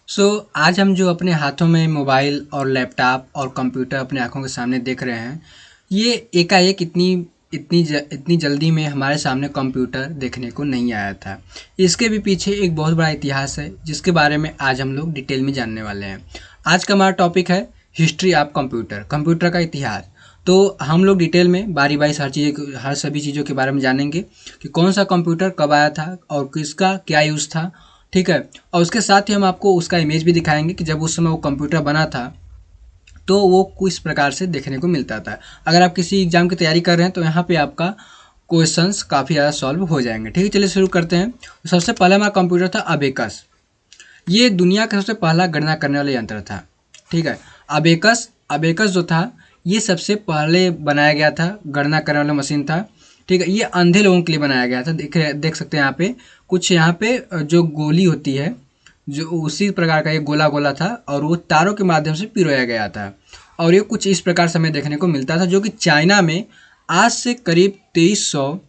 आज हम जो अपने हाथों में मोबाइल और लैपटॉप और कंप्यूटर अपने आँखों के सामने देख रहे हैं, ये एकाएक इतनी जल्दी में हमारे सामने कंप्यूटर देखने को नहीं आया था। इसके भी पीछे एक बहुत बड़ा इतिहास है, जिसके बारे में आज हम लोग डिटेल में जानने वाले हैं। आज का हमारा टॉपिक है हिस्ट्री ऑफ कंप्यूटर, कंप्यूटर का इतिहास। तो हम लोग डिटेल में बारी-बारी हर सभी चीज़ों के बारे में जानेंगे कि कौन सा कंप्यूटर कब आया था और किसका क्या यूज़ था, ठीक है। और उसके साथ ही हम आपको उसका इमेज भी दिखाएंगे कि जब उस समय वो कंप्यूटर बना था तो वो किस प्रकार से देखने को मिलता था। अगर आप किसी एग्जाम की तैयारी कर रहे हैं तो यहाँ पे आपका क्वेश्चंस काफ़ी ज़्यादा सॉल्व हो जाएंगे, ठीक है। चलिए शुरू करते हैं। तो सबसे पहले हमारा कंप्यूटर था अबेकस। ये दुनिया का सबसे पहला गणना करने वाला यंत्र था, ठीक है। अबेकस अबेकस जो था ये सबसे पहले बनाया गया था, गणना करने वाला मशीन था, ठीक है। ये अंधे लोगों के लिए बनाया गया था। देख सकते हैं यहाँ पे कुछ यहाँ पे जो गोली होती है, जो उसी प्रकार का ये गोला गोला था और वो तारों के माध्यम से पिरोया गया था। और ये कुछ इस प्रकार से हमें देखने को मिलता था, जो कि चाइना में आज से करीब 2300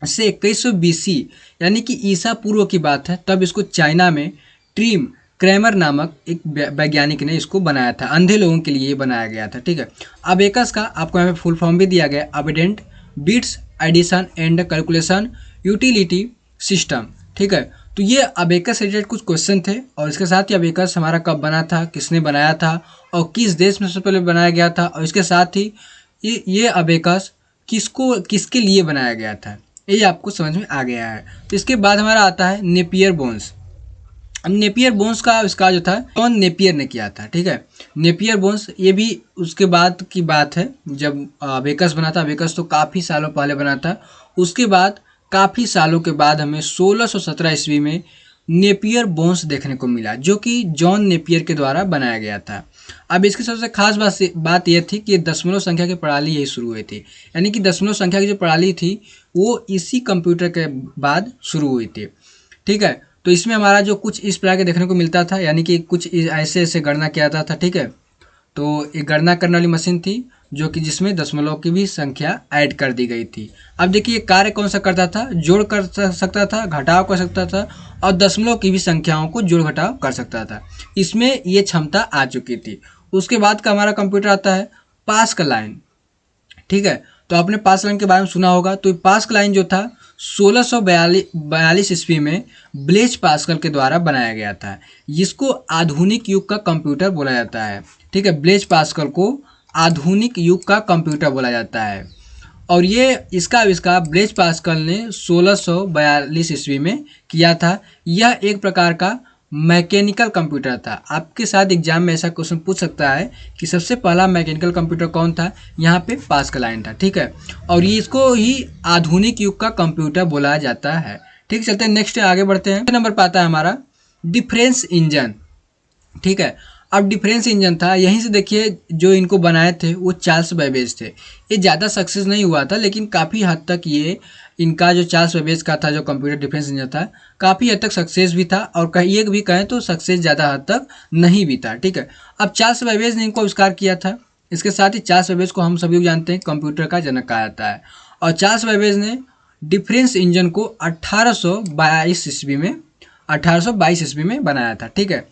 से 2100 बीसी यानी कि ईसा पूर्व की बात है, तब इसको चाइना में ट्रिम क्रैमर नामक एक वैज्ञानिक ने इसको बनाया था। अंधे लोगों के लिए ये बनाया गया था, ठीक है। अबेकस का आपको यहाँ पे फुल फॉर्म भी दिया गया है, abundant bits addition and calculation utility system, ठीक है। तो ये अबेकस से रिलेटेड कुछ क्वेश्चन थे और इसके साथ ही अबेकस हमारा कब बना था, किसने बनाया था और किस देश में सबसे पहले बनाया गया था, और इसके साथ ही ये अबेकस किसके लिए बनाया गया था, ये आपको समझ में आ गया है। तो इसके बाद हमारा आता है नेपियर बोन्स। अब नेपियर बोन्स का आविष्कार जो था जॉन नेपियर ने किया था, ठीक है। नेपियर बोन्स ये भी उसके बाद की बात है, जब अबेकस बना था। अबेकस तो काफ़ी सालों पहले बना था। उसके बाद काफ़ी सालों के बाद हमें 1617 ईस्वी में नेपियर बोन्स देखने को मिला, जो कि जॉन नेपियर के द्वारा बनाया गया था। अब इसकी सबसे खास बात यह थी कि दशमलव संख्या की प्रणाली यही शुरू हुई थी, यानी कि दशमलव संख्या की जो प्रणाली थी वो इसी कंप्यूटर के बाद शुरू हुई थी, ठीक है। तो इसमें हमारा जो कुछ इस प्रकार के देखने को मिलता था, यानी कि कुछ ऐसे ऐसे गणना किया जाता था, ठीक है। तो एक गणना करने वाली मशीन थी, जो कि जिसमें दशमलव की भी संख्या ऐड कर दी गई थी। अब देखिए कार्य कौन सा करता था, जोड़ कर सकता था, घटाव कर सकता था और दशमलव की भी संख्याओं को जोड़ घटाव कर सकता था। इसमें ये क्षमता आ चुकी थी। उसके बाद का हमारा कंप्यूटर आता है पास्कल लाइन, ठीक है। तो आपने पास्कल लाइन के बारे में सुना होगा। तो पास्कल लाइन जो था 1642 ईस्वी में ब्लेज पास्कल के द्वारा बनाया गया था। जिसको आधुनिक युग का कंप्यूटर बोला जाता है, ठीक है। ब्लेज पास्कल को आधुनिक युग का कंप्यूटर बोला जाता है। और ये इसका आविष्कार ब्लेज पास्कल ने 1642 ईस्वी में किया था। यह एक प्रकार का मैकेनिकल कंप्यूटर था। आपके साथ एग्जाम में ऐसा क्वेश्चन पूछ सकता है कि सबसे पहला मैकेनिकल कंप्यूटर कौन था, यहाँ पे पास्कल लाइन था, ठीक है। और ये इसको ही आधुनिक युग का कंप्यूटर बोला जाता है, ठीक। चलते हैं नेक्स्ट आगे बढ़ते हैं। नंबर पर आता है हमारा डिफरेंस इंजन, ठीक है। अब डिफरेंस इंजन था, यहीं से देखिए जो इनको बनाए थे वो चार्ल्स बेबेज थे। ये ज़्यादा सक्सेस नहीं हुआ था, लेकिन काफ़ी हद तक ये इनका जो चार्ल्स बेबेज का था जो कंप्यूटर डिफरेंस इंजन था, काफ़ी हद तक सक्सेस भी था और कहीं भी कहें तो सक्सेस ज़्यादा हद तक नहीं भी था, ठीक है। अब चार्ल्स बेबेज ने इनको आविष्कार किया था। इसके साथ ही चार्ल्स बेबेज को हम सभी जानते हैं कंप्यूटर का जनक कहा जाता है। और चार्ल्स बेबेज ने डिफरेंस इंजन को 1822 ईस्वी में बनाया था, ठीक है।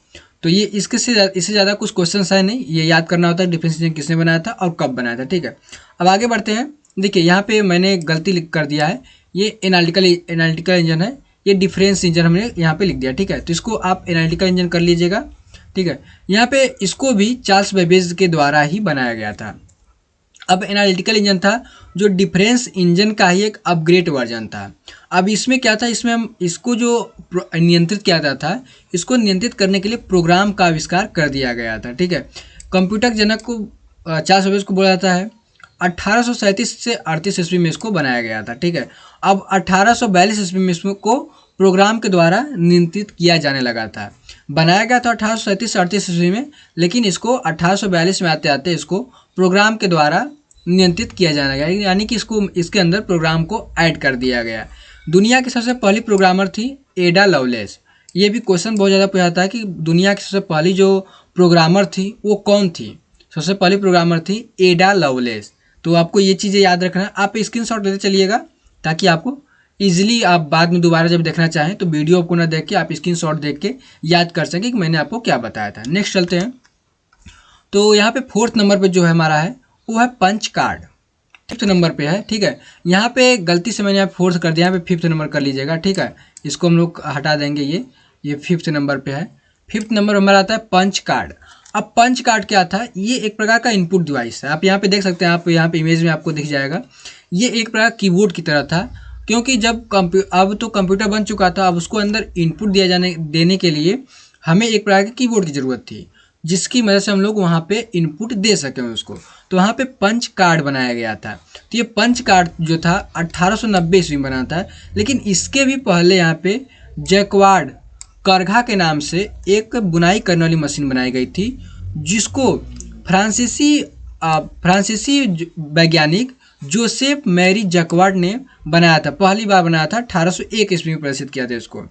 तो ये इससे ज़्यादा कुछ क्वेश्चन है नहीं, ये याद करना होता है डिफरेंस इंजन किसने बनाया था और कब बनाया था, ठीक है। अब आगे बढ़ते हैं। देखिए यहाँ पे मैंने गलती लिख कर दिया है, ये एनालिटिकल इंजन है, ये डिफरेंस इंजन हमने यहाँ पे लिख दिया, ठीक है। तो इसको आप एनालिटिकल इंजन कर लीजिएगा, ठीक है। यहाँ पे इसको भी चार्ल्स बेबेज के द्वारा ही बनाया गया था। अब एनालिटिकल इंजन था जो डिफरेंस इंजन का ही एक अपग्रेड वर्जन था। अब इसमें क्या था, इसमें हम इसको जो नियंत्रित किया जाता था, इसको नियंत्रित करने के लिए प्रोग्राम का आविष्कार कर दिया गया था, ठीक है। कंप्यूटर जनक को चार्ल्स बेबेज को बोला जाता है। 1837 से 38 ईस्वी में इसको बनाया गया था, ठीक है। अब 1842 ईस्वी में इसको प्रोग्राम के द्वारा नियंत्रित किया जाने लगा था। बनाया गया था 1837 से 38 ईस्वी में, लेकिन इसको 1842 में आते आते इसको प्रोग्राम के द्वारा नियंत्रित किया जाने लगा, यानी कि इसके अंदर प्रोग्राम को ऐड कर दिया गया। दुनिया की सबसे पहली प्रोग्रामर थी एडा लवलेस। ये भी क्वेश्चन बहुत ज़्यादा पूछा जाता है कि दुनिया की सबसे पहली जो प्रोग्रामर थी वो कौन थी। सबसे पहली प्रोग्रामर थी एडा लवलेस। तो आपको ये चीज़ें याद रखना है, आप स्क्रीनशॉट लेते चलिएगा ताकि आपको ईजिली आप बाद में दोबारा जब देखना चाहें तो वीडियो को ना देख के आप स्क्रीनशॉट देख के याद कर सकें कि मैंने आपको क्या बताया था। नेक्स्ट चलते हैं। तो यहाँ पे 4th नंबर पे जो है हमारा है वो है पंच कार्ड। 5th नंबर पे है, ठीक है। यहाँ पे गलती से मैंने यहाँ 4th कर दिया, यहाँ पे 5th नंबर कर लीजिएगा, ठीक है। इसको हम लोग हटा देंगे, ये 5th नंबर पे है। 5th नंबर हमारा आता है पंच कार्ड। अब पंच कार्ड क्या था, ये एक प्रकार का इनपुट डिवाइस है। आप यहाँ पे देख सकते हैं, आप यहाँ पे इमेज में आपको दिख जाएगा। ये एक प्रकार कीबोर्ड की तरह था, क्योंकि जब अब तो कंप्यूटर बन चुका था, अब उसको अंदर इनपुट देने के लिए हमें एक प्रकार के कीबोर्ड की ज़रूरत थी, जिसकी मदद से हम लोग वहाँ पे इनपुट दे सकें उसको। तो वहाँ पे पंच कार्ड बनाया गया था। तो ये पंच कार्ड जो था 1890 ईस्वी में बना था, लेकिन इसके भी पहले यहाँ पे जैक्वार्ड करघा के नाम से एक बुनाई करने वाली मशीन बनाई गई थी, जिसको फ्रांसीसी वैज्ञानिक जोसेफ मैरी जैक्वार्ड ने बनाया था। पहली बार बनाया था, 1801 ईस्वी में प्रदर्शित किया था इसको।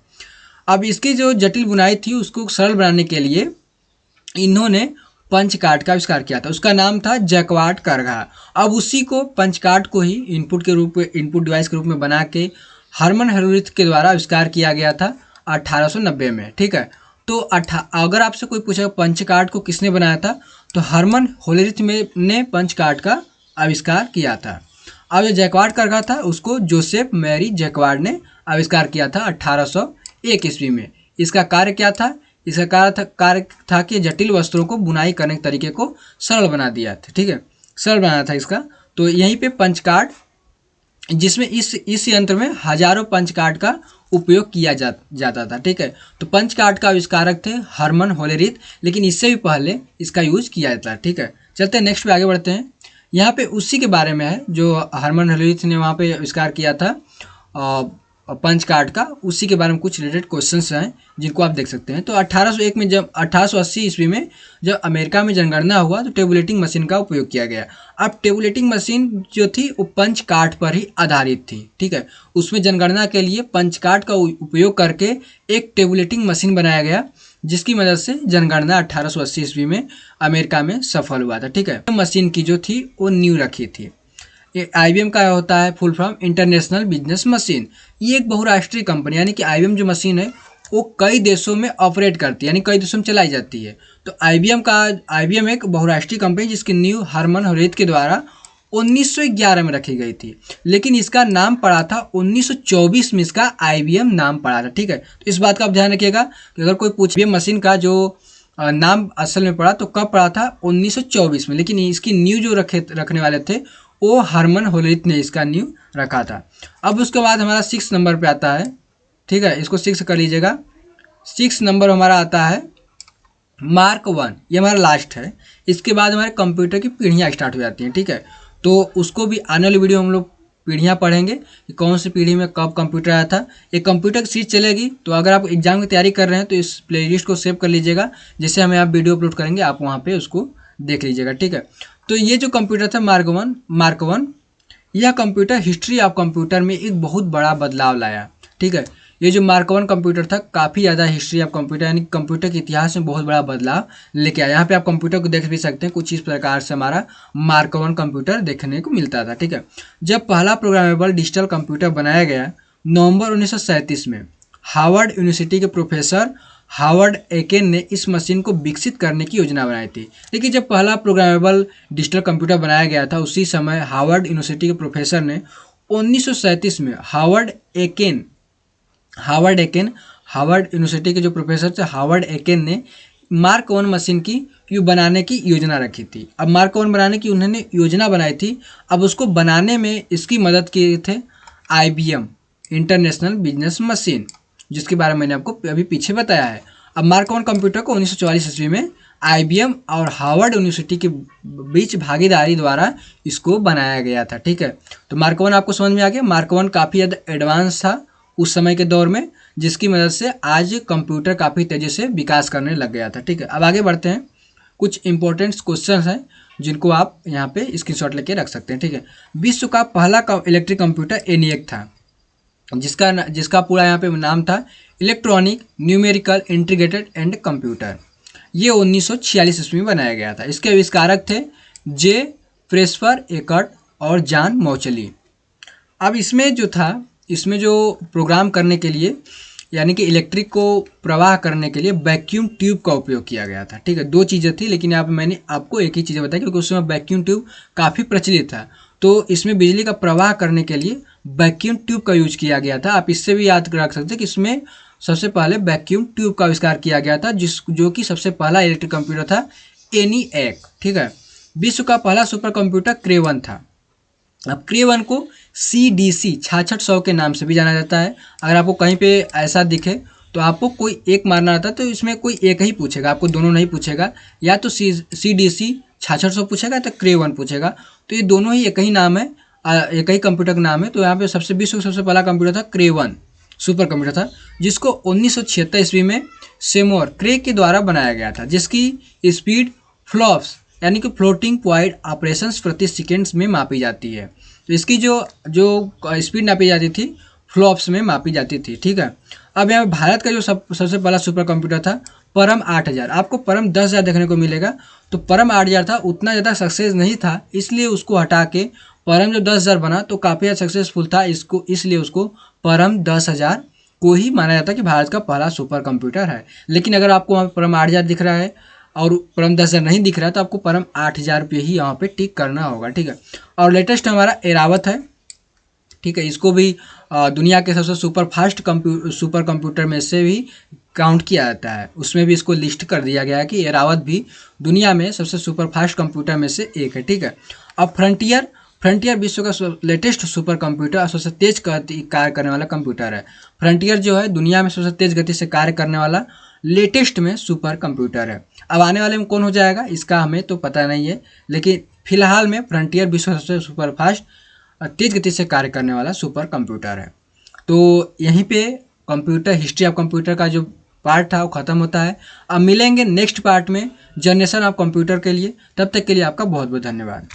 अब इसकी जो जटिल बुनाई थी उसको सरल बनाने के लिए इन्होंने पंच कार्ड का आविष्कार किया था। उसका नाम था जैक्वार्ड करघा। अब उसी को पंच कार्ड को ही इनपुट डिवाइस के रूप में बना के हरमन हेरोल्थ के द्वारा आविष्कार किया गया था 1890 में, ठीक है। तो अगर आपसे कोई पूछेगा पंच कार्ड को किसने बनाया था, तो हरमन हेरोल्थ ने पंच कार्ड का आविष्कार किया था। अब जो जैक्वार्ड करघा था उसको जोसेफ मैरी जैक्वार्ड ने आविष्कार किया था 1801 ईस्वी में। इसका कार्य क्या था, इसका कार्य था कि जटिल वस्त्रों को बुनाई करने के तरीके को सरल बना दिया था, ठीक है, सरल बनाया था इसका। तो यहीं पे पंच कार्ड, जिसमें इस यंत्र में हजारों पंच कार्ड का उपयोग किया जाता था, ठीक है। तो पंच कार्ड का आविष्कारक थे हरमन हेरोल्थ, लेकिन इससे भी पहले इसका यूज किया जाता है, ठीक है। चलते हैं नेक्स्ट पे, आगे बढ़ते हैं। यहाँ पे उसी के बारे में है जो हरमन हेरोल्थ ने वहाँ पे आविष्कार किया था पंच कार्ड का, उसी के बारे में कुछ रिलेटेड क्वेश्चंस हैं जिनको आप देख सकते हैं। तो 1801 में, जब 1880 ईस्वी में जब अमेरिका में जनगणना हुआ तो टेबुलेटिंग मशीन का उपयोग किया गया। अब टेबुलेटिंग मशीन जो थी वो पंच कार्ड पर ही आधारित थी, ठीक है। उसमें जनगणना के लिए पंच कार्ड का उपयोग करके एक टेबुलेटिंग मशीन बनाया गया, जिसकी मदद से जनगणना 1880 ईस्वी में अमेरिका में सफल हुआ था, ठीक है। मशीन की जो थी वो नींव रखी थी। IBM का होता है full form international business machine. ये एक बहुराष्ट्रीय कंपनी, यानी कि IBM जो मशीन है वो कई देशों में ऑपरेट करती है, यानी कई देशों में चलाई जाती है। तो IBM एक बहुराष्ट्रीय कंपनी जिसकी नींव हरमन हेरोल्थ के द्वारा 1911 में रखी गई थी, लेकिन इसका नाम पड़ा था 1924 में इसका IBM नाम पड़ा था, ठीक है। तो इस बात का आप ध्यान रखिएगा कि अगर कोई पूछे मशीन का जो नाम असल में पड़ा तो कब पड़ा था, 1924 में, लेकिन इसकी नींव जो रखने वाले थे वो हरमन हेरोल्थ ने इसका नींव रखा था। अब उसके बाद हमारा 6 नंबर पे आता है, ठीक है, इसको 6 कर लीजिएगा। 6 नंबर हमारा आता है मार्क 1, ये हमारा लास्ट है। इसके बाद हमारे कंप्यूटर की पीढ़ियाँ स्टार्ट हो जाती हैं, ठीक है। तो उसको भी आने वाली वीडियो हम लोग पीढ़ियाँ पढ़ेंगे कि कौन सी पीढ़ी में कब कंप्यूटर आया था। एक कंप्यूटर की सीरीज चलेगी, तो अगर आप एग्जाम की तैयारी कर रहे हैं तो इस प्लेलिस्ट को सेव कर लीजिएगा, जैसे हमें आप वीडियो अपलोड करेंगे आप वहाँ पर उसको देख लीजिएगा, ठीक है। तो ये जो कंप्यूटर था मार्क वन, यह कंप्यूटर हिस्ट्री ऑफ कंप्यूटर में एक बहुत बड़ा बदलाव लाया, ठीक है। ये जो मार्क 1 कंप्यूटर था काफ़ी ज़्यादा हिस्ट्री ऑफ कंप्यूटर, यानी कंप्यूटर के इतिहास में बहुत बड़ा बदलाव लेके आया। यहाँ पे आप कंप्यूटर को देख भी सकते हैं, कुछ इस प्रकार से हमारा मार्क 1 कंप्यूटर देखने को मिलता था, ठीक है। जब पहला प्रोग्रामेबल डिजिटल कंप्यूटर बनाया गया नवंबर 1937 में, हार्वर्ड यूनिवर्सिटी के प्रोफेसर हार्वर्ड एकेन ने इस मशीन को विकसित करने की योजना बनाई थी। देखिए, जब पहला प्रोग्रामेबल डिजिटल कंप्यूटर बनाया गया था उसी समय हार्वर्ड यूनिवर्सिटी के प्रोफेसर ने 1937 में हार्वर्ड यूनिवर्सिटी के जो प्रोफेसर थे हार्वर्ड एकेन ने मार्क 1 मशीन की बनाने की योजना रखी थी। अब मार्क 1 बनाने की उन्होंने योजना बनाई थी। अब उसको बनाने में इसकी मदद किए थे IBM इंटरनेशनल बिजनेस मशीन, जिसके बारे में मैंने आपको अभी पीछे बताया है। अब मार्क 1 कंप्यूटर को 1944 ईस्वी में IBM और हार्वर्ड यूनिवर्सिटी के बीच भागीदारी द्वारा इसको बनाया गया था, ठीक है। तो मार्क 1 आपको समझ में आ गया। मार्क 1 काफ़ी ज़्यादा एडवांस था उस समय के दौर में, जिसकी मदद से आज कंप्यूटर काफ़ी तेज़ी से विकास करने लग गया था, ठीक है। अब आगे बढ़ते हैं। कुछ इंपॉर्टेंट क्वेश्चन हैं जिनको आप यहाँ पे स्क्रीनशॉट लेके रख सकते हैं, ठीक है। विश्व का पहला इलेक्ट्रिक कंप्यूटर ENIAC था, जिसका पूरा यहाँ पे नाम था electronic numerical integrated and computer. ये 1946 ईस्वी में बनाया गया था। इसके आविष्कारक थे जे फ्रेशफर एकर्ट और जॉन मौचली। अब इसमें जो था इसमें जो प्रोग्राम करने के लिए यानी कि इलेक्ट्रिक को प्रवाह करने के लिए वैक्यूम ट्यूब का उपयोग किया गया था। ठीक है, दो चीज़ें थी, लेकिन यहाँ पे मैंने आपको एक ही चीज़ बताई क्योंकि उस समय वैक्यूम ट्यूब काफ़ी प्रचलित था। तो इसमें बिजली का प्रवाह करने के लिए वैक्यूम ट्यूब का यूज किया गया था। आप इससे भी याद रख सकते हैं कि इसमें सबसे पहले वैक्यूम ट्यूब का आविष्कार किया गया था, जो कि सबसे पहला इलेक्ट्रिक कंप्यूटर था ENIAC। ठीक है, विश्व का पहला सुपर कंप्यूटर क्रे 1 था। अब क्रे 1 को CDC 6600 के नाम से भी जाना जाता है। अगर आपको कहीं पे ऐसा दिखे तो आपको कोई एक मारना आता है तो इसमें कोई एक ही पूछेगा, आपको दोनों नहीं पूछेगा, या तो CDC 6600 पूछेगा तो क्रे 1 पूछेगा। तो ये दोनों ही एक ही नाम है, एक ही कंप्यूटर का नाम है। तो यहाँ पे विश्व का सबसे पहला कंप्यूटर था क्रे 1 सुपर कंप्यूटर था, जिसको 1976 ईस्वी में सेमोर क्रे के द्वारा बनाया गया था, जिसकी स्पीड फ्लॉप्स यानी कि फ्लोटिंग पॉइंट ऑपरेशंस प्रति सेकेंड्स में मापी जाती है। तो इसकी जो जो स्पीड नापी जाती थी फ्लॉप्स में मापी जाती थी। ठीक है, अब यहाँ भारत का जो सबसे पहला सुपर कंप्यूटर था परम 8000। आपको परम 10,000 देखने को मिलेगा। तो परम 8000 था, उतना ज़्यादा सक्सेस नहीं था, इसलिए उसको हटा के परम जो 10,000 बना तो काफ़ी ज़्यादा सक्सेसफुल था, इसलिए उसको परम 10,000 को ही माना जाता है कि भारत का पहला सुपर कंप्यूटर है। लेकिन अगर आपको वहाँ परम 8000 दिख रहा है और परम 10,000 नहीं दिख रहा है तो आपको परम 8000 पे ही यहाँ पे टिक करना होगा। ठीक है, और लेटेस्ट हमारा एरावत है। ठीक है, इसको भी दुनिया के सबसे सुपर कंप्यूटर में से भी काउंट किया जाता है, उसमें भी इसको लिस्ट कर दिया गया है कि एरावत भी दुनिया में सबसे सुपर फास्ट कंप्यूटर में से एक है। ठीक है, अब फ्रंटियर विश्व का लेटेस्ट सुपर कंप्यूटर और सबसे तेज कार्य करने वाला कंप्यूटर है। फ्रंटियर जो है दुनिया में सबसे तेज गति से कार्य करने वाला लेटेस्ट में सुपर कंप्यूटर है। अब आने वाले में कौन हो जाएगा इसका हमें तो पता नहीं है, लेकिन फिलहाल में फ्रंटियर विश्व का सबसे सुपर फास्ट तेज गति से कार्य करने वाला सुपर कंप्यूटर है। तो यहीं पे कंप्यूटर हिस्ट्री ऑफ कंप्यूटर का जो पार्ट था वो ख़त्म होता है। अब मिलेंगे नेक्स्ट पार्ट में जनरेशन ऑफ कंप्यूटर के लिए। तब तक के लिए आपका बहुत बहुत धन्यवाद।